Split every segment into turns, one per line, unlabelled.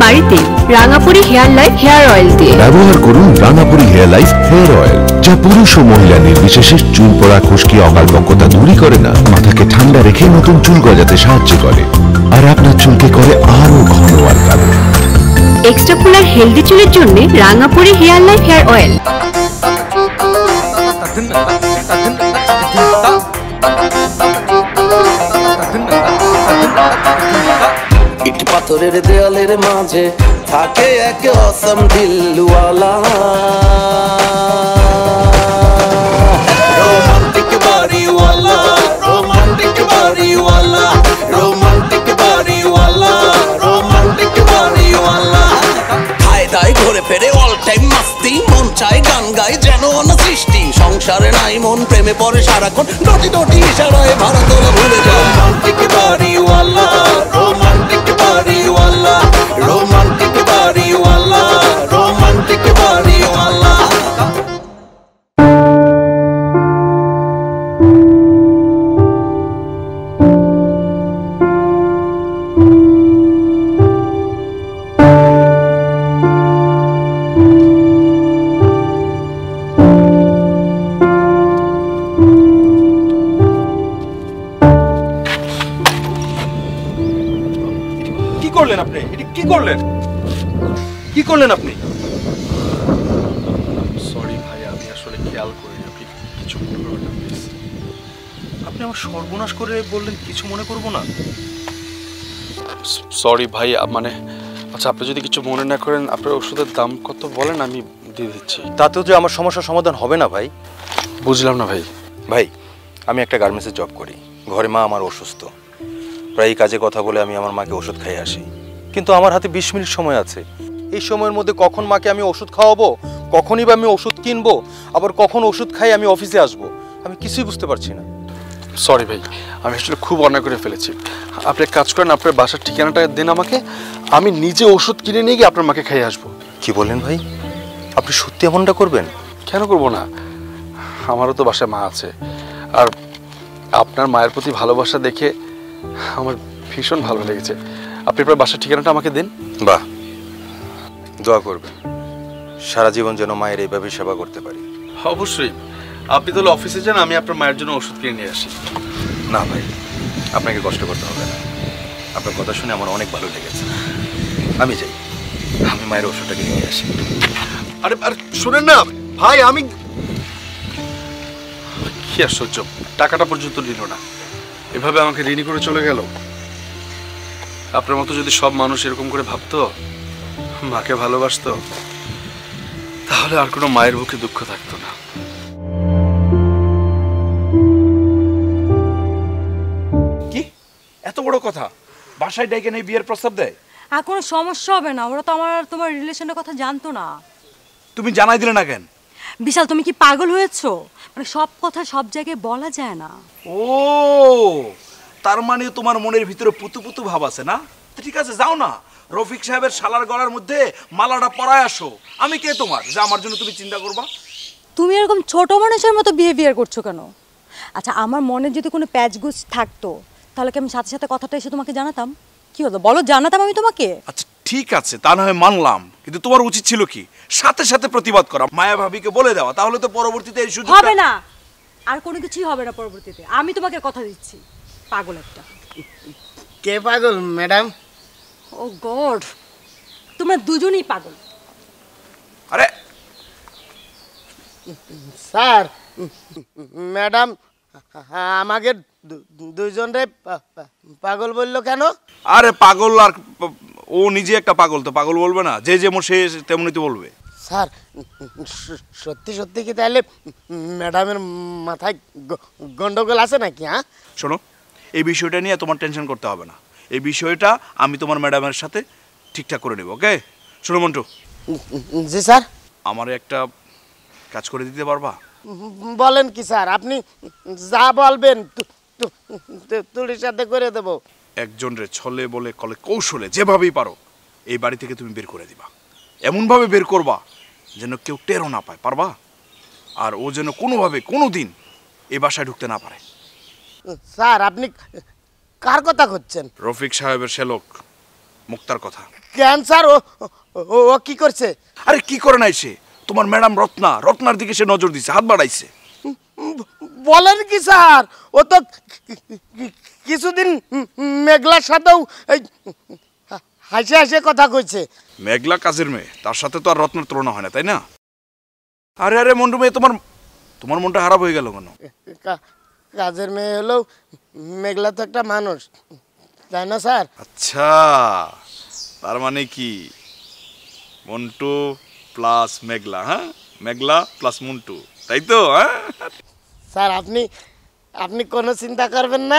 বাড়িতে রাঙাপুরি hair life hair oil দিয়ে।
ব্যবহার করুন রাঙাপুরি হেয়ার লাইফ হেয়ার অয়েল, যা পুরুষ ও মহিলা নির্বিশেষে চুল পড়া, খুশকি, অকালপক্কতা দূরই করে না, মাথাকে ঠান্ডা রেখে নতুন চুল গজাতে সাহায্য করে, আর আপনার চুলকে করে আরো ঘন আর কালো।
এক্সট্রা ফুল আর হেলদি চুলের জন্য রাঙাপুরি হেয়ার লাইফ হেয়ার অয়েল।
ইট পাথরের দেয়ালের মাঝে থাকে এক অসম দিলওয়ালা, রোমান্টিক বাড়িওয়ালা, রোমান্টিক বাড়িওয়ালা, রোমান্টিক বাড়িওয়ালা, রোমান্টিক বাড়িওয়ালা। খায় দায় ঘুরে ফেরে অল টাইম মাস্তি, মন চায় গান গায় যেন অনসৃষ্টি। সংসারে নাই মন, প্রেমে পড়ে সারাক্ষণ, ডটি ডটি ইশারায় ভাড়া তোলা ভুলে যায়। রোমান্টিক বাড়িওয়ালা, রোমান্টিক বাড়িওয়ালা, রোমান্টিক বাড়িওয়ালা, রোমান্টিক বাড়িওয়ালা।
কি করলেন আপনি? সরি ভাই, আমি আসলে খেয়াল করিনি। আপনি কিছু মনে করবেন না প্লিজ। আপনি আমার সর্বনাশ করে বললেন কিছু মনে করব না। সরি ভাই, মানে আচ্ছা আপনি যদি কিছু মনে না করেন, আপনার ওষুধের দাম কত বলেন, আমি দিয়ে দিচ্ছি।
তাতেও যে আমার সমস্যার সমাধান হবে না ভাই।
বুঝলাম না ভাই।
ভাই, আমি একটা গার্মেন্টসে জব করি, ঘরে মা আমার অসুস্থ। প্রায় এই কাজে কথা বলে আমি আমার মাকে ওষুধ খাইয়ে আসি, কিন্তু আমার হাতে 20 মিনিট সময় আছে। এই সময়ের মধ্যে কখন মাকে আমি ওষুধ খাওয়াবো, কখনই বা আমি ওষুধ কিনবো, আবার কখন ওষুধ খাই আমি অফিসে আসবো, আমি কিছুই বুঝতে পারছি না।
সরি ভাই, আমি আসলে খুব অন্যায় করে ফেলেছি। আপনি এক কাজ করেন, আপনার বাসার ঠিকানাটা দিন আমাকে, আমি নিজে ওষুধ কিনে নিয়ে গিয়ে আপনার মাকে খাইয়ে আসবো।
কি বললেন ভাই? আপনি সত্যি এমনটা করবেন?
কেন করবো না, আমারও তো বাসায় মা আছে, আর আপনার মায়ের প্রতি ভালোবাসা দেখে আমার ভীষণ ভালো লেগেছে। আপনি আপনার বাসার ঠিকানাটা আমাকে দিন।
বাহ, দোয়া করবেন সারা জীবন যেন মায়ের এইভাবে সেবা করতে পারি।
অবশ্যই। আপনি তাহলে অফিসে যান, আমি আপনার মায়ের জন্য ওষুধ কিনে নিয়ে আসি।
না ভাই, আপনাকে কষ্ট করতে হবে না। আপনার কথা শুনে আমার অনেক ভালো লেগেছে। আমি যাই, আমি মায়ের ওষুধটা কিনে নিয়ে আসি।
আরে আরে শুনেন না ভাই, আমি কি আশ্চর্য, টাকাটা পর্যন্ত নিল না, এভাবে আমাকে ঋণী করে চলে গেল। আপনার মতো যদি সব মানুষ এরকম করে ভাবতো, মাকে ভালোবাসতো, তাহলে আর কোনো মায়ের বুকে দুঃখ থাকতো না।
কি এত বড় কথা, বাসায় ডেকে নেই বিয়ের প্রস্তাব দেয়?
আর কোনো সমস্যা হবে না, ওরা তো আমার আর তোমার রিলেশনের কথা জানতো না।
তুমি জানাই দিলে না কেন?
বিশাল, তুমি কি পাগল হয়েছো? মানে সব কথা সব জায়গায় বলা যায় না।
ও, তার মানে তোমার মনের ভিতরে পুতু পুতু ভাব আছে না? ঠিক আছে, যাও না, রফিক সাহেবের শালার গলার মধ্যে মালাটা পরায় আসো। আমি কে তোমার যে আমার জন্য তুমি চিন্তা করবা?
তুমি এরকম ছোট মানুষের মতো বিহেভিয়ার করছো কেন? আচ্ছা, আমার মনে যদি কোনো প্যাচগুজ থাকতো, তাহলে কি আমি সাথে সাথে কথাটা এসে তোমাকে জানাতাম? কি হতো বলো, জানাতাম আমি তোমাকে।
আচ্ছা ঠিক আছে, তা না হয় মানলাম, কিন্তু তোমার উচিত ছিল কি সাথে সাথে প্রতিবাদ করা, মায়া ভাবিকে বলে দেওয়া, তাহলে তো পরবর্তীতে এই সুযোগ
হবে না। আর কোনো কিছুই হবে না পরবর্তীতে, আমি তোমাকে কথা দিচ্ছি। পাগল একটা।
কে পাগল ম্যাডাম?
ও গড, তোমরা দুজনেই পাগল।
আরে
স্যার, ম্যাডাম আমাকে দুইজনরে পাগল বললো কেন?
আরে পাগল, আর ও নিজে একটা পাগল, তো পাগল বলবে না? যে যেমন সে তেমনি তো বলবে।
স্যার, সত্যি সত্যি কি তাহলে ম্যাডামের মাথায় গন্ডগোল আছে নাকি? হ্যাঁ
শোনো, এই বিষয়টা নিয়ে তোমার টেনশন করতে হবে না। এই বিষয়টা আমি তোমার ম্যাডামের সাথে ঠিকঠাক করে নেব, ওকে? শোনো মন্টু।
জি স্যার।
আমার একটা কাজ করে দিতে পারবা?
বলেন কি স্যার, আপনি যা বলবেন তুলির সাথে করে দেব।
একজন রে ছলে বলে কলে কৌশলে যেভাবেই পারো এই বাড়ি থেকে তুমি বের করে দিবা, এমনভাবে বের করবা যেন কেউ টেরও না পায়, পারবা? আর ও যেন কোনোভাবে কোনো দিন এই বাসায় ঢুকতে না পারে।
স্যার, আপনি কার কথা করছেন?
রফিক সাহেবের সে লোক মুক্তার কথা।
কেন স্যার, ও ও ও কি করছে?
আরে কি করে নাই সে, তোমার ম্যাডাম রত্নার দিকে সে নজর দিছে, হাত বাড়াইছে।
বলেন কি স্যার? ও তো কিছুদিন মেঘলার সাথেও হাসে হাসে কথা কইছে।
মেঘলা কাজের মেয়ে, তার সাথে তো আর রত্নার তুলনা হয় না, তাই না? আরে আরে মন্টু মেয়ে, তোমার মনটা খারাপ হয়ে গেল কেন?
কাজের মেয়ে হলেও মেঘলা তো একটা মানুষ, তাই না স্যার?
আচ্ছা, তার মানে কি মন্টু প্লাস মেঘলা? হ্যাঁ, মেঘলা প্লাস মন্টু, তাই তো? হ্যাঁ
স্যার, আপনি কোনো চিন্তা করবেন না,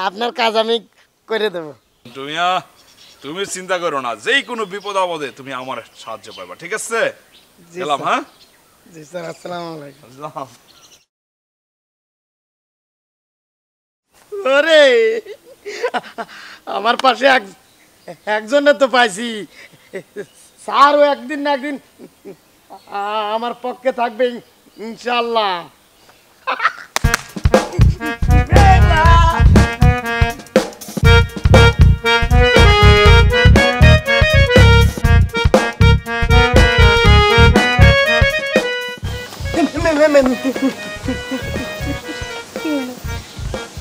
আপনার কাজ আমি করে দেবো।
তুমি চিন্তা করো না, যেই কোনো বিপদ আপদে তুমি আমার সাহায্য পাইবা, ঠিক আছে? গেলাম। হ্যাঁ
জি স্যার, আসসালামু আলাইকুম। ওরে, আমার পাশে একজনে তো পাইছি, স্যারও একদিন না একদিন আমার পক্ষে থাকবে ইনশাল্লাহ।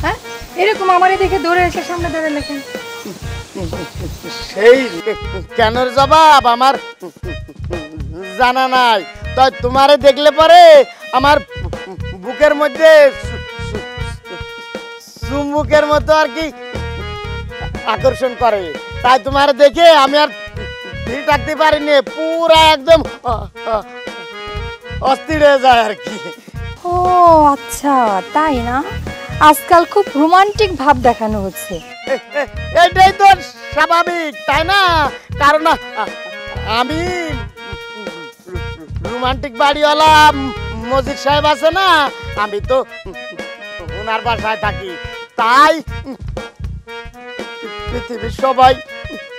হ্যাঁ, এরকম আমারে দেখে দৌড়ে এসে সামনে দাঁড়ালে লেখেন।
সেই কেনর জবাব আমার জানা নাই, তাই তোমারে দেখলে পরে আমার বুকের মধ্যে চুম্বুকের মতো আর কি আকর্ষণ করে, তাই তোমার দেখে আমি আর ঠিক থাকতে পারিনি, পুরা একদম অস্থির হয়ে যায় আর কি।
ও আচ্ছা, তাই না? আজকাল খুব রোমান্টিক ভাব দেখানো হচ্ছে।
এটাই তো স্বাভাবিক, তাই না? কারণ আমি রোমান্টিক বাড়িওয়ালা মজিদ সাহেব আছে না, আমি তো ওনার বাসায় থাকি, তাই পৃথিবীর সবাই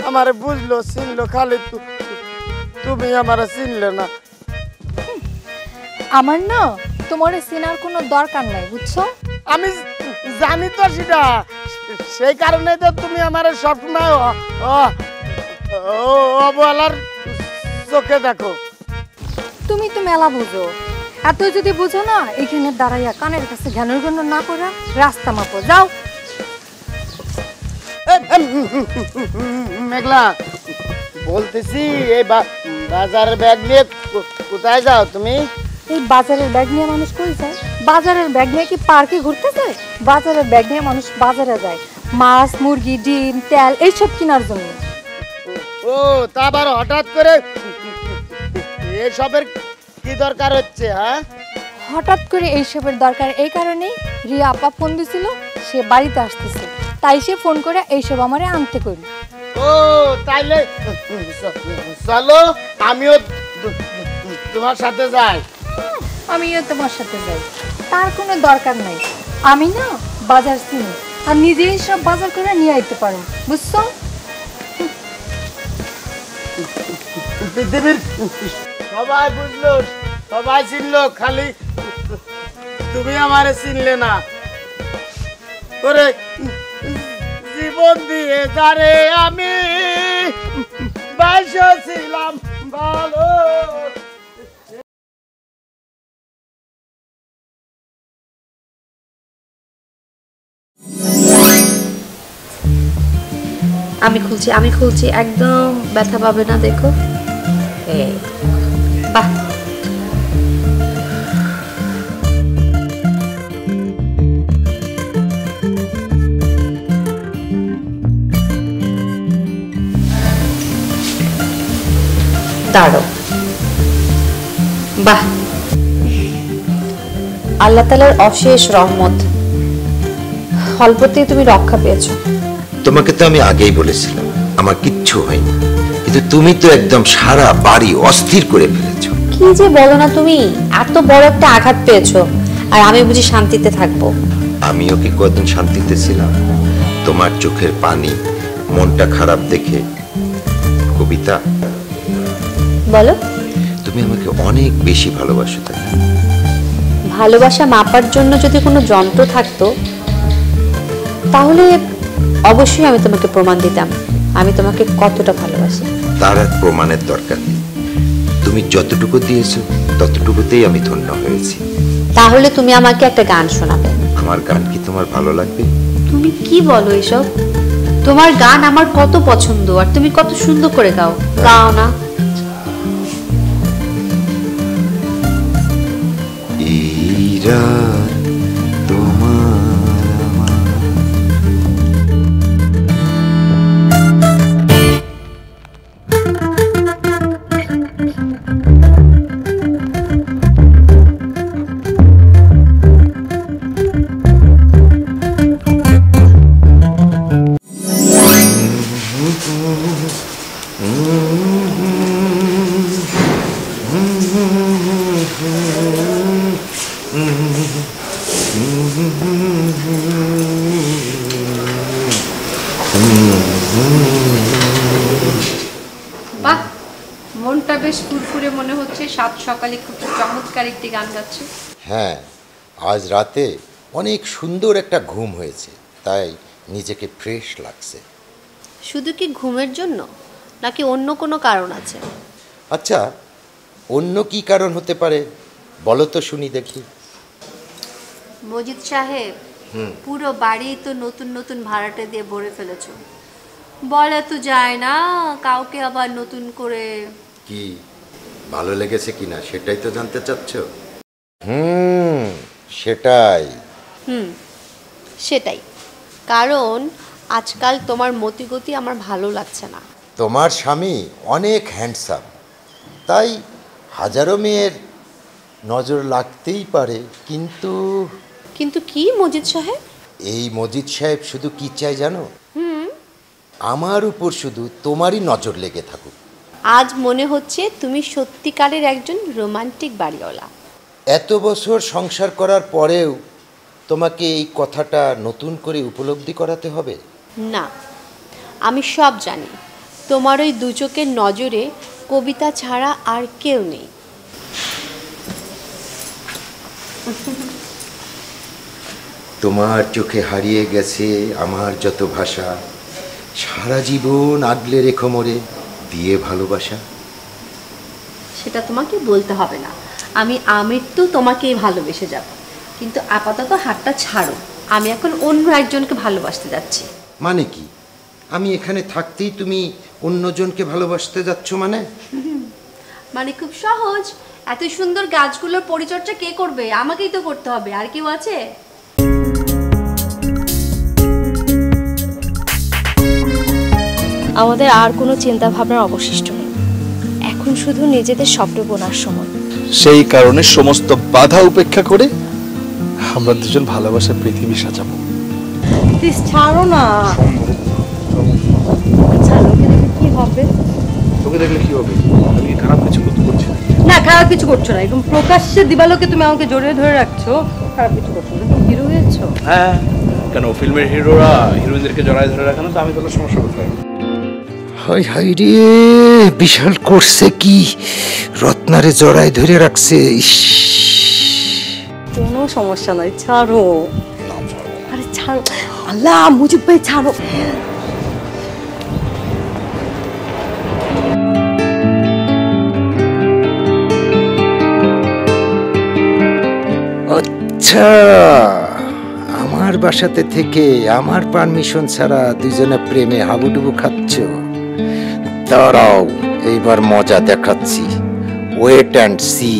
আমারে বুঝলো, চিনলো, খালি তুমি আমারে চিনলে না।
আমার না তোমার চেনার কোনো দরকার নাই, বুঝছো?
আমি জানি তো সেটা, সেই কারণে তো তুমি আমার সবসময় অবহেলার চোখে দেখো।
তুমি তো মেলা বুঝো, এত যদি বুঝো না, এখানে দাঁড়াইয়া কানের কাছে জ্ঞানের জন্য না করে রাস্তা মাপো, যাও।
মেঘলা, বলতেছি এই বাজারের ব্যাগ নিয়ে কোথায় যাও তুমি?
এই বাজারের ব্যাগ নিয়ে মানুষ কই যায়? বাজারের ব্যাগ নিয়ে কি পার্কে ঘুরতে যায়? বাজারের ব্যাগ নিয়ে মানুষ বাজারে যায় মাছ, মুরগি, ডিম, তেল এইসব কেনার জন্য।
ও, তা আবার হঠাৎ করে এসবের কি দরকার হচ্ছে? হ্যাঁ,
হঠাৎ করে এইসবের দরকার এই কারণেই, রিয়া আপা ফোন দিছিল, সে বাড়িতে আসতেছে, তাই সে ফোন করে এইসব আমারে আনতে করি।
ও তাইলে চলো, আমিও তোমার সাথে যাই।
আমিও তোমার সাথে যাই, তার কোনো দরকার নাই। আমি না বাজার চিনি, আর নিজেই সব বাজার করে নিয়ে আইতে পারো, বুঝছো?
পৃথিবীর সবাই বুঝলো, সবাই চিনলো, খালি তুমি আমারে চিনলে না। ওরে জীবন দিয়ে যারে আমি বাসছিলাম ভালো।
আমি খুলছি, একদম ব্যথা পাবে না, দেখো। বাহ, দাঁড়ো, বাহ, আল্লাহ তাআলার অশেষ রহমত, অল্পতেই তুমি রক্ষা পেয়েছো।
তোমাকে তো আমি আগেই বলেছিলাম আমার কিচ্ছু হয়নি, কিন্তু তুমি তো একদম সারা বাড়ি অস্থির করে ফেলেছো।
কি যে বলো না তুমি, এত বড় একটা আঘাত পেয়েছো, আর আমি বুঝি শান্তিতে থাকবো?
আমিও কি কদিন শান্তিতে ছিলাম? তোমার চোখের পানি, মনটা খারাপ দেখে। কবিতা,
বলো।
তুমি আমাকে অনেক বেশি ভালোবাসো, তাই না?
ভালোবাসা মাপার জন্য যদি কোনো যন্ত্র থাকতো, তাহলে অবশ্যই আমি তোমাকে প্রমাণ দিতাম আমি তোমাকে কতটা ভালোবাসি।
তার আর প্রমাণের দরকার নেই, তুমি যতটুকু দিয়েছো ততটুকুতেই আমি ধন্য হয়েছি।
তাহলে তুমি আমাকে একটা গান শোনাবে।
আমার গান কি তোমার ভালো লাগবে?
তুমি কি বলো এসব? তোমার গান আমার কত পছন্দ, আর তুমি কত সুন্দর করে গাও। গাও না।
এই রাত তোমার আমার।
বাহ, মনটা বেশ ফুরফুরে মনে হচ্ছে। সাত সকালে খুব চমৎকার একটি গান গাচ্ছে।
হ্যাঁ, আজ রাতে অনেক সুন্দর একটা ঘুম হয়েছে, তাই নিজেকে ফ্রেশ লাগছে।
শুধু কি ঘুমের জন্য, নাকি অন্য কোনো কারণ আছে?
আচ্ছা, অন্য কি কারণ হতে পারে বলো তো শুনি দেখি।
মজিদ সাহেব, পুরো বাড়ি তো নতুন নতুন ভাড়াটে দিয়ে ভরে ফেলেছো। বলা তো যায় না কাউকে আবার নতুন করে।
কি ভালো লেগেছে কিনা সেটাই তো জানতে চাচ্ছ? সেটাই।
সেটাই, কারণ আজকাল তোমার মতিগতি আমার ভালো লাগছে না।
তোমার স্বামী অনেক হ্যান্ডসাম, তাই হাজারো মেয়ের নজর লাগতেই পারে, কিন্তু
কিন্তু কি মজিদ সাহেব?
এই মজিদ সাহেব শুধু কি চাই জানো? আমার উপর শুধু তোমারই নজর লেগে থাকুক।
আজ মনে হচ্ছে তুমি সত্যিকারের একজন রোমান্টিক বাড়িওয়ালা।
এত বছর সংসার করার পরেও তোমাকে এই কথাটা নতুন করে উপলব্ধি করাতে হবে?
না, আমি সব জানি। তোমার ওই দু চোখের নজরে কবিতা ছাড়া আর কেউ নেই।
তোমার চোখে হারিয়ে গেছে আমার যত ভাষা, সারা জীবন আগলে রেখো মোরে দিয়ে ভালোবাসা।
সেটা তোমাকে বলতে হবে না, আমি আমৃত্যু তোমাকেই ভালোবেসে যাব। কিন্তু আপাতত হাতটা ছাড়ো, আমি এখন অন্য একজনকে ভালোবাসতে যাচ্ছি।
মানে কি? আমি এখানে থাকতেই তুমি অন্যজনকে ভালোবাসতে যাচ্ছ মানে?
মানে খুব সহজ। এত সুন্দর গাছগুলোর পরিচর্যা কে করবে? আমাকেই তো করতে হবে, আর কেউ আছে?
আমাদের আর কোনো চিন্তা ভাবনার অবশিষ্ট নেই, এখন শুধু নিজেদের স্বপ্ন বোনার সময়।
সেই কারণে সমস্ত বাধা উপেক্ষা করে আমরা দুজন ভালোবাসার পৃথিবী সাজাবো।
প্লিজ ছাড়ো না। ছাড়ো, কি হবে?
তোকে দেখলে কি হবে? আমি খারাপ কিছু করছি
না, খারাপ কিছু করছো না। একদম প্রকাশ্যে দিবালোকে তুমি আমাকে জড়িয়ে ধরে রাখছো। খারাপ কিছু করছো না, তুমি হিরো হয়েছো।
হ্যাঁ, কেন ফিল্মের হিরোরা হিরোইনদেরকে জড়ায় ধরে রাখে না, তো আমি তাহলে সমস্যা কোথায়?
হাই হাই রে, বিশাল করছে কি, রত্নারে জড়ায় ধরে রাখছে।
কোনো সমস্যা নাই, ছাড়ো। আরে ছাড়ো, আল্লাহ মুজিব ভাই ছাড়ো।
আচ্ছা, আমার বাসাতে থেকে আমার পারমিশন ছাড়া দুজনে প্রেমে হাবুডুবু খাচ্ছ? দাঁড়াও, এইবার মজা দেখাচ্ছি, ওয়েট অ্যান্ড সি।